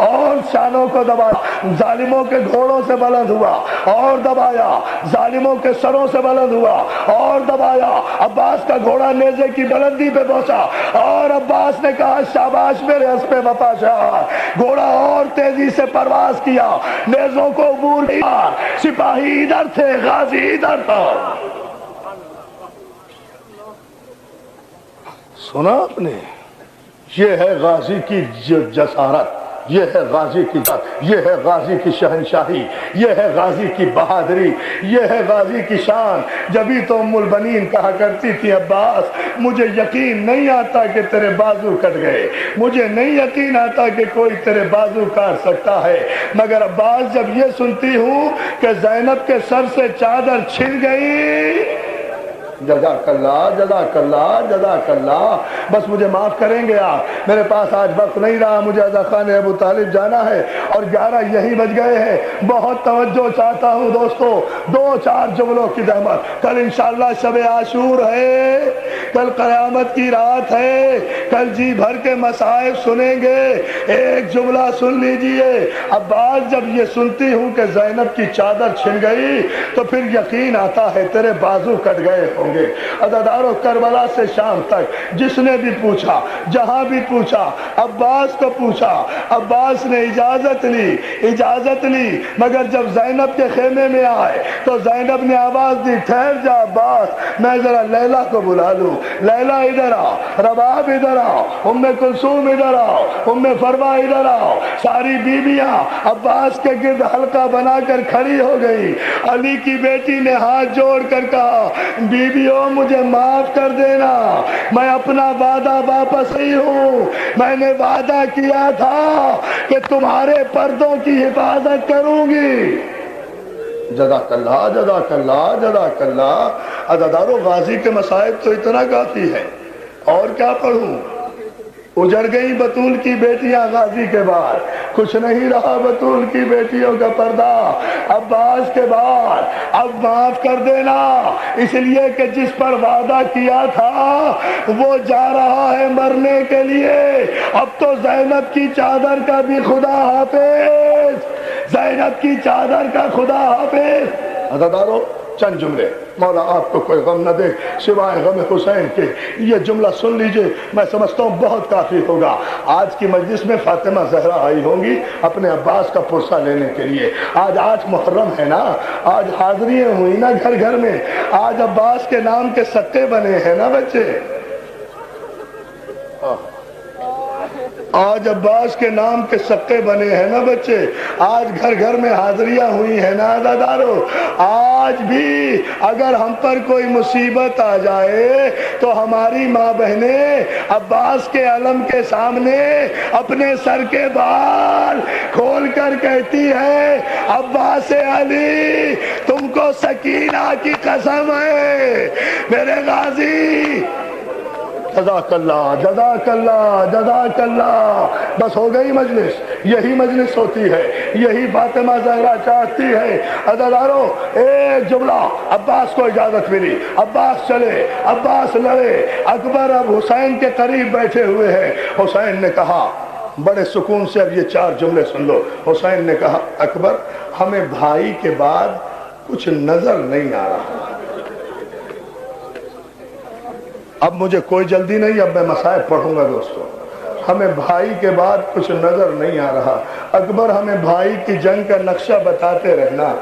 اور شانوں کو دبایا، ظالموں کے گھوڑوں سے بلند ہوا اور دبایا، ظالموں کے سروں سے بلند ہوا اور دبایا۔ عباس کا گھوڑا نیزے کی بلندی پہ پہنچا اور عباس نے کہا شاباش میرے اسپِ وفا شاہ۔ گھوڑا اور تیزی سے پرواز کیا، نیزوں کو عبور کیا، سپاہی ادھر تھے، غازی ادھر تھا۔ سنا آپ نے؟ یہ ہے غازی کی جسارت، یہ ہے غازی کی ذات، یہ ہے غازی کی شہنشاہی، یہ ہے غازی کی بہادری، یہ ہے غازی کی شان۔ جبھی تو ام البنین کہا کرتی تھی عباس مجھے یقین نہیں آتا کہ تیرے بازو کٹ گئے، مجھے نہیں یقین آتا کہ کوئی تیرے بازو کاٹ سکتا ہے، مگر عباس جب یہ سنتی ہوں کہ زینب کے سر سے چادر چھن گئی، جزاک اللہ جزاک اللہ جزاک اللہ۔ بس مجھے معاف کریں گے آپ، میرے پاس آج وقت نہیں رہا، مجھے عزا خان ابو طالب جانا ہے اور 11 یہی بج گئے ہیں۔ بہت توجہ چاہتا ہوں دوستو، 2-4 جملوں کی زحمت۔ کل انشاءاللہ شب عاشور ہے، کل قیامت کی رات ہے، کل جی بھر کے مصائب سنیں گے۔ ایک جملہ سن لیجئے، عباس جب یہ سنتی ہوں کہ زینب کی چادر چھن گئی تو پھر یقین آتا ہے تیرے بازو کٹ گئے ہوں گے۔ عزادارو، کربلا سے شام تک جس نے بھی پوچھا، جہاں بھی پوچھا، عباس کو پوچھا، عباس نے اجازت لی، مگر جب زینب کے خیمے میں آئے تو زینب نے آواز دی ٹھہر جا عباس، میں ذرا لیلا کو بلا لوں، لیلا ادھر آؤ، رباب ادھر آؤ، ام کلثوم ادھر آؤ، ام فروا ادھر آؤ۔ ساری بیویاں عباس کے گرد حلقہ بنا کر کھڑی ہو گئی۔ علی کی بیٹی نے ہاتھ جوڑ کر کہا بیویوں مجھے معاف کر دینا، میں اپنا وعدہ واپس ہی ہوں، میں نے وعدہ کیا تھا کہ تمہارے پردوں کی حفاظت کروں گی۔ جزاک اللہ جزاک اللہ جزاک اللہ۔ عزادارو، غازی کے مصائب تو اتنا کافی ہے، اور کیا پڑھوں؟ اجڑ گئی بطول کی بیٹیاں غازی کے بعد، کچھ نہیں رہا بطول کی بیٹیوں کا پردہ عباس کے بعد۔ اب معاف کر دینا، اس لیے کہ جس پر وعدہ کیا تھا وہ جا رہا ہے مرنے کے لیے۔ اب تو زینب کی چادر کا بھی خدا حافظ، زینب کی چادر کا خدا حافظ۔ عزادارو، چند جملے، مولا آپ کو کوئی غم نہ دے سوائے غم حسین کے، یہ جملہ سن لیجئے، میں سمجھتا ہوں بہت کافی ہوگا۔ آج کی مجلس میں فاطمہ زہرا آئی ہوں گی اپنے عباس کا پرسہ لینے کے لیے۔ آج محرم ہے نا، آج حاضریاں ہوئی نا گھر گھر میں، آج عباس کے نام کے سکے بنے ہیں نا بچے، آج عباس کے نام کے سکے بنے ہیں نا بچے، آج گھر گھر میں حاضریاں ہوئی ہیں نا عزادارو۔ آج بھی اگر ہم پر کوئی مصیبت آ جائے تو ہماری ماں بہنیں عباس کے علم کے سامنے اپنے سر کے بال کھول کر کہتی ہے عباس علی تم کو سکینہ کی قسم ہے میرے غازی۔ جزاک اللہ جزاک اللہ جزاک اللہ۔ بس ہو گئی مجلس، یہی مجلس ہوتی ہے، یہی فاطمہ زہرا چاہتی ہے۔ عزادارو، ایک جملہ، عباس کو اجازت ملی، عباس چلے، عباس لڑے۔ اکبر اب حسین کے قریب بیٹھے ہوئے ہیں۔ حسین نے کہا، بڑے سکون سے اب یہ 4 جملے سن لو۔ حسین نے کہا اکبر ہمیں بھائی کے بعد کچھ نظر نہیں آ رہا، اب مجھے کوئی جلدی نہیں، اب میں مصائب پڑھوں گا دوستو، ہمیں بھائی کے بعد کچھ نظر نہیں آ رہا۔ اکبر ہمیں بھائی کی جنگ کا نقشہ بتاتے رہنا۔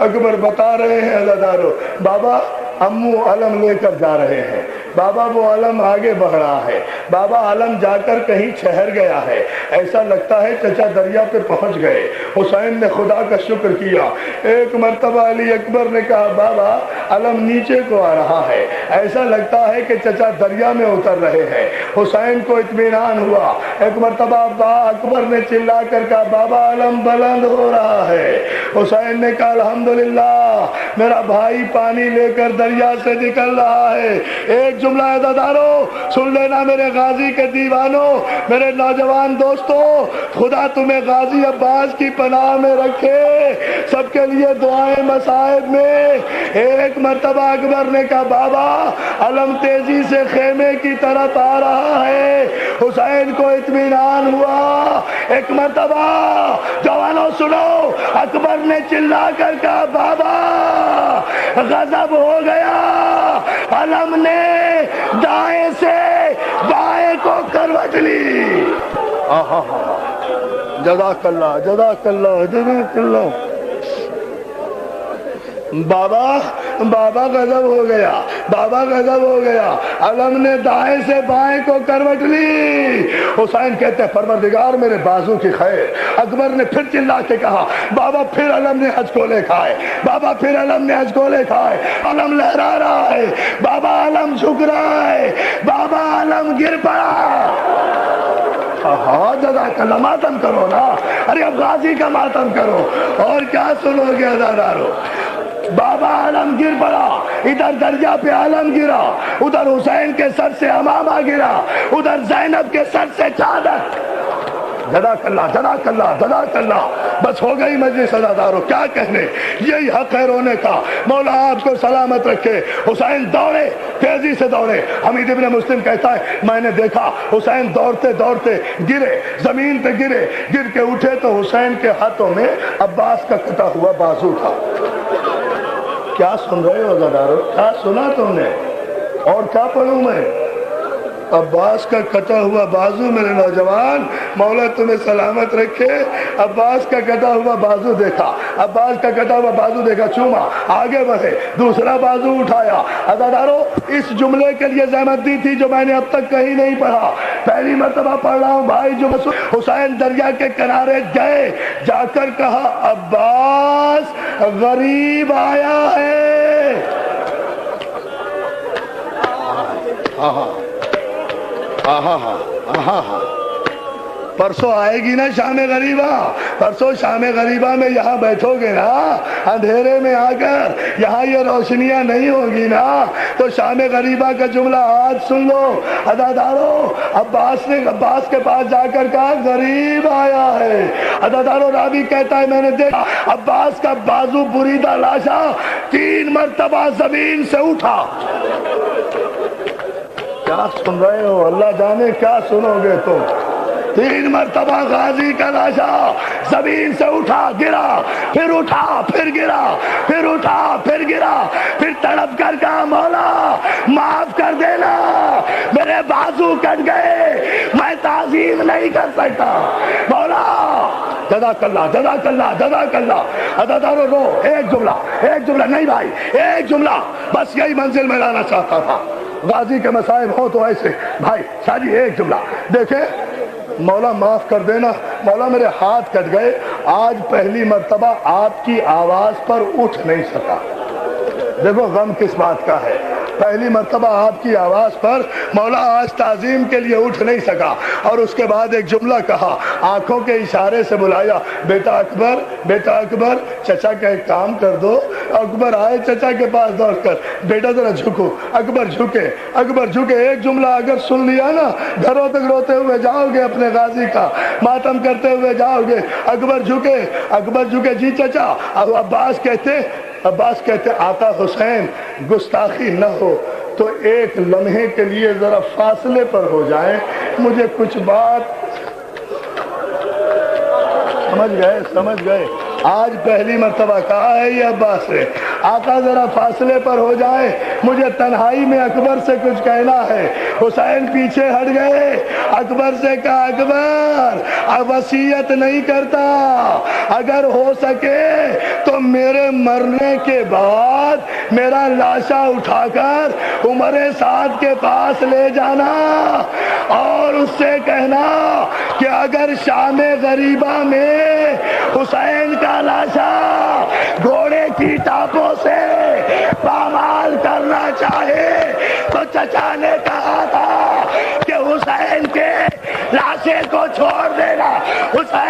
اکبر بتا رہے ہیں عزادارو، بابا امو علم لے کر جا رہے ہیں، بابا وہ علم آگے بڑھ رہا ہے، بابا علم جا کر کہیں ٹھہر گیا ہے، ایسا لگتا ہے چچا دریا پہ پہنچ گئے۔ حسین نے خدا کا شکر کیا۔ ایک مرتبہ علی اکبر نے کہا بابا علم نیچے کو آ رہا ہے، ایسا لگتا ہے کہ چچا دریا میں اتر رہے ہیں۔ حسین کو اطمینان ہوا۔ ایک مرتبہ اکبر نے چلا کر کہا بابا علم بلند ہو رہا ہے۔ حسین نے کہا الحمدللہ میرا بھائی پانی لے کر دریا سے نکل رہا ہے۔ ایک جملہ ہے دادارو، سن لینا میرے غازی کے دیوانوں، میرے نوجوان دوستوں، خدا تمہیں غازی عباس کی پناہ میں رکھے، سب کے لیے دعائیں مصائب میں۔ ایک مرتبہ اکبر نے کہا بابا علم تیزی سے خیمے کی طرف آ رہا ہے، حسین کو اطمینان ہوا۔ ایک مرتبہ جوانوں سنو، اکبر نے چلا کر کہا بابا غضب ہو گیا، علم نے دائیں سے بائیں کو کروٹ لی۔ جزاک اللہ جزاک اللہ جزاک اللہ۔ بابا غضب ہو گیا، بابا غضب ہو گیا، علم نے دائیں سے بائیں کو کروٹ لی۔ حسین کہتے ہیں پروردگار میرے بازو کی خیر۔ اکبر نے پھر چلا کے کہا بابا پھر علم نے ہچکولے کھائے، بابا پھر علم نے ہچکولے کھائے، علم لہرا رہا ہے، بابا علم جھک رہا ہے، بابا علم گر پڑا۔ ہاں جزاک اللہ، ماتم کرو نا، ارے اب غازی کا ماتم کرو، اور کیا سنو گے عزادارو۔ بابا علم گر پڑا، ادھر دریا پہ علم گرا، ادھر حسین کے سر سے امامہ گرا، ادھر زینب کے سر سے چادر۔ جزاک اللہ جزاک اللہ جزاک اللہ۔ بس ہو گئی مجلس عزادارو، کیا کہنے، یہی حق ہے رونے کا۔ مولا آپ کو سلامت رکھے۔ حسین دوڑے، تیزی سے دوڑے۔ حمید ابن مسلم کہتا ہے میں نے دیکھا حسین دوڑتے دوڑتے گرے، زمین پہ گرے، گر کے اٹھے تو حسین کے ہاتھوں میں عباس کا کٹا ہوا بازو تھا۔ کیا سن رہے ہو عزادارو، کیا سنا تم نے؟ اور کیا پڑھوں میں؟ عباس کا کٹا ہوا بازو میرے نوجوان، مولا تمہیں سلامت رکھے۔ عباس کا کٹا ہوا بازو دیکھا، عباس کا کٹا ہوا بازو دیکھا، چوما، آگے بڑھے، دوسرا بازو اٹھایا۔ عزادارو اس جملے کے لیے زحمت دی تھی جو میں نے اب تک کہیں نہیں پڑھا، پہلی مرتبہ پڑھ رہا ہوں بھائی۔ جو حسین دریا کے کنارے گئے، جا کر کہا عباس غریب آیا ہے۔ پرسوں آئے گی نا شام غریبہ، پرسوں شام غریبہ میں یہاں بیٹھو گے نا، اندھیرے میں آ کر یہاں یہ روشنیاں نہیں ہوگی نا، تو شام غریبہ کا جملہ آج سن لو۔ عزادارو عباس نے عباس کے پاس جا کر کہا غریب آیا ہے۔ عزادارو راوی کہتا ہے میں نے دیکھا عباس کا بازو بریدہ لاشا 3 مرتبہ زمین سے اٹھا۔ کیا سن رہے ہو، اللہ جانے کیا سنو گے تم۔ 3 مرتبہ غازی کا لاشا زمین سے اٹھا، گرا، پھر اٹھا، پھر گرا، پھر اٹھا، پھر گرا، پھر تڑپ کر کہا مولا معاف کر دینا، میرے بازو کٹ گئے، میں تعظیم نہیں کر سکتا مولا۔ جزاک اللہ جزاک اللہ جزاک اللہ۔ عزادارو رو، ایک جملہ نہیں بھائی، ایک جملہ بس، یہی منزل میں لانا چاہتا تھا۔ غازی کے مصائب ہو تو ایسے بھائی شاہ جی، ایک جملہ دیکھیں، مولا معاف کر دینا، مولا میرے ہاتھ کٹ گئے، آج پہلی مرتبہ آپ کی آواز پر اٹھ نہیں سکا۔ دیکھو غم کس بات کا ہے، پہلی مرتبہ آپ کی آواز پر مولا آج تعظیم کے لیے اٹھ نہیں سکا۔ اور اس کے بعد ایک جملہ کہا، آنکھوں کے اشارے سے بلایا بیٹا اکبر، بیٹا اکبر، چچا کا ایک کام کر دو۔ اکبر آئے چچا کے پاس دوڑ کر، بیٹا ذرا جھکو۔ اکبر جھکے، اکبر جھکے۔ ایک جملہ اگر سن لیا نا، گھروں تک روتے ہوئے جاؤ گے، اپنے غازی کا ماتم کرتے ہوئے جاؤ گے۔ اکبر جھکے، اکبر جھکے، جی چچا۔ اب عباس کہتے آقا حسین گستاخی نہ ہو تو ایک لمحے کے لیے ذرا فاصلے پر ہو جائیں، مجھے کچھ بات سمجھ گئے۔ آج پہلی مرتبہ کہا ہے یہ عباس سے، آقا ذرا فاصلے پر ہو جائے، مجھے تنہائی میں اکبر سے کچھ کہنا ہے۔ حسین پیچھے ہٹ گئے، اکبر سے کہا اکبر اب وصیت نہیں کرتا، اگر ہو سکے تو میرے مرنے کے بعد میرا لاشا اٹھا کر عمر سعد کے پاس لے جانا اور اس سے کہنا کہ اگر شام غریبہ میں حسین کا لاشا گھوڑے کی ٹاپوں سے پامال کرنا چاہے تو چچا نے کہا تھا کہ حسین کے لاشے کو چھوڑ دینا، حسین